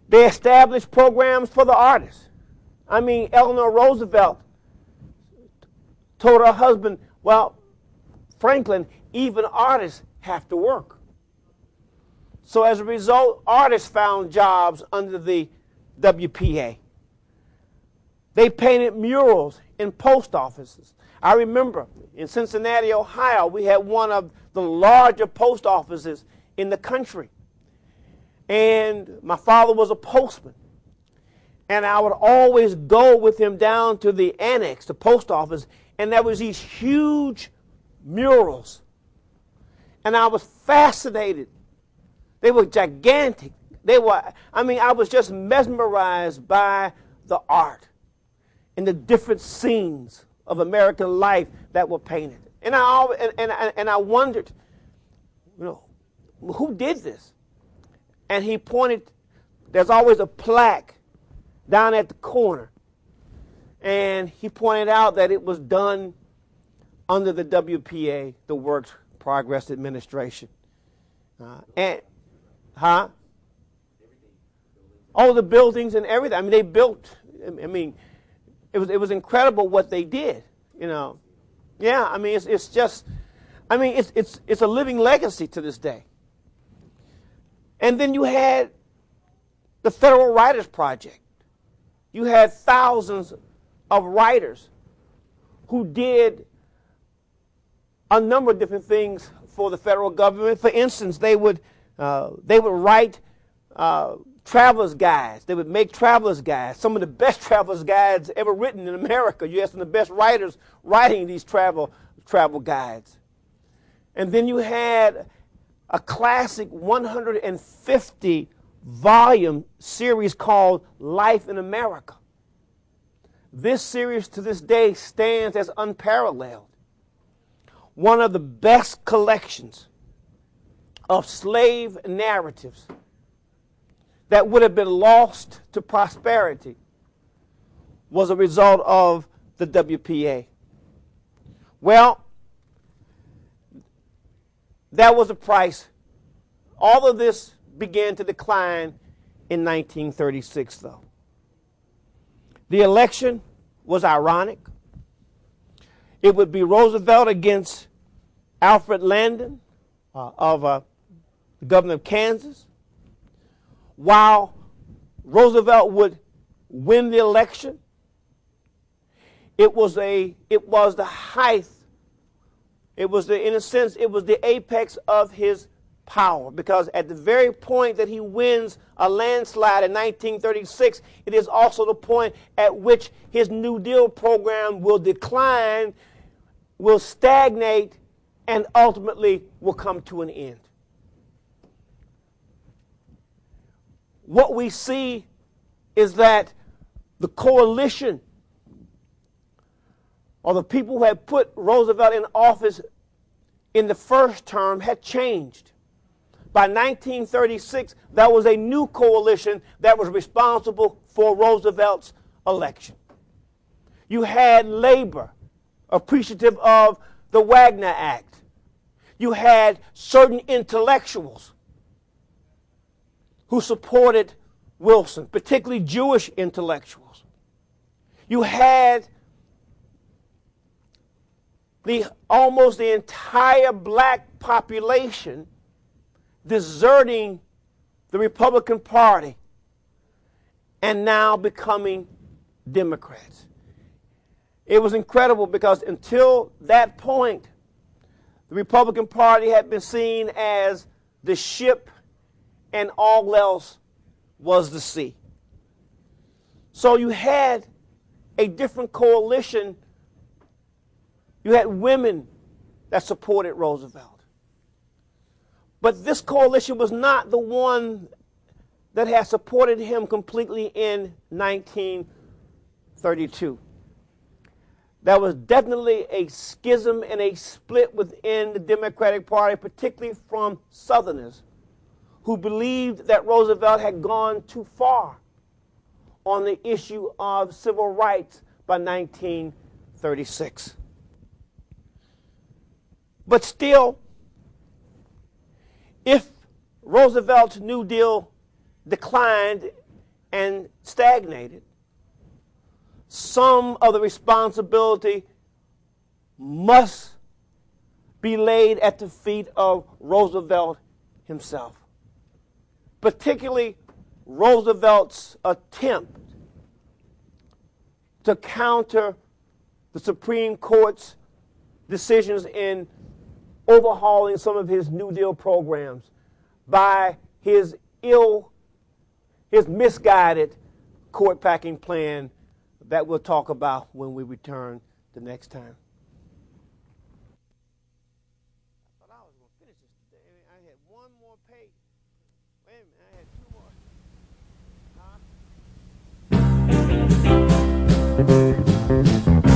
They established programs for the artists. I mean, Eleanor Roosevelt told her husband, well, Franklin, even artists have to work. So as a result, artists found jobs under the WPA. They painted murals in post offices. I remember in Cincinnati, Ohio, we had one of the larger post offices in the country. And my father was a postman. And I would always go with him down to the annex, the post office, and there was these huge murals. And I was fascinated. They were gigantic. I was just mesmerized by the art and the different scenes of American life that were painted. And I wondered, who did this? And he pointed, there's always a plaque down at the corner. And he pointed out that it was done under the WPA, the Works Progress Administration. The buildings and everything. I mean, they built, it was incredible what they did, Yeah, I mean, it's just, it's a living legacy to this day. And then you had the Federal Writers Project. You had thousands of writers who did a number of different things for the federal government. For instance, they would write traveler's guides. They would make traveler's guides. Some of the best traveler's guides ever written in America. You had some of the best writers writing these travel guides. And then you had a classic 150-volume series called Life in America. This series to this day stands as unparalleled. One of the best collections of slave narratives that would have been lost to prosperity was a result of the WPA. Well, that was the price. All of this began to decline in 1936, though. The election was ironic. It would be Roosevelt against Alfred Landon, the governor of Kansas. While Roosevelt would win the election, it was the height. In a sense, it was the apex of his power, because at the very point that he wins a landslide in 1936, it is also the point at which his New Deal program will decline, will stagnate, and ultimately will come to an end. What we see is that the coalition, or the people who had put Roosevelt in office in the first term, had changed. By 1936, there was a new coalition that was responsible for Roosevelt's election. You had labor, appreciative of the Wagner Act. You had certain intellectuals who supported Wilson, particularly Jewish intellectuals. You had almost the entire black population deserting the Republican Party and now becoming Democrats. It was incredible because until that point, the Republican Party had been seen as the ship and all else was the sea. So you had a different coalition. You had women that supported Roosevelt. But this coalition was not the one that had supported him completely in 1932. there was definitely a schism and a split within the Democratic Party, particularly from Southerners, who believed that Roosevelt had gone too far on the issue of civil rights by 1936. But still, if Roosevelt's New Deal declined and stagnated, some of the responsibility must be laid at the feet of Roosevelt himself, particularly Roosevelt's attempt to counter the Supreme Court's decisions in overhauling some of his New Deal programs by his misguided court-packing plan that we'll talk about when we return the next time. I thought I was going to finish this today. I had one more page. Wait a minute, I had two more. Huh?